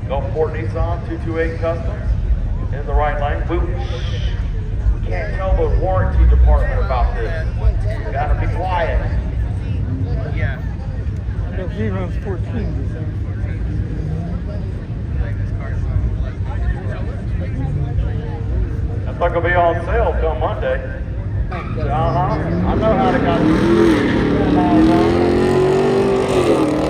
Gulfport Nissan 228 Customs in the right lane. We can't tell the warranty department about this. We gotta be quiet. Yeah. That Z runs 14. That's not gonna be on sale till Monday. I know how to got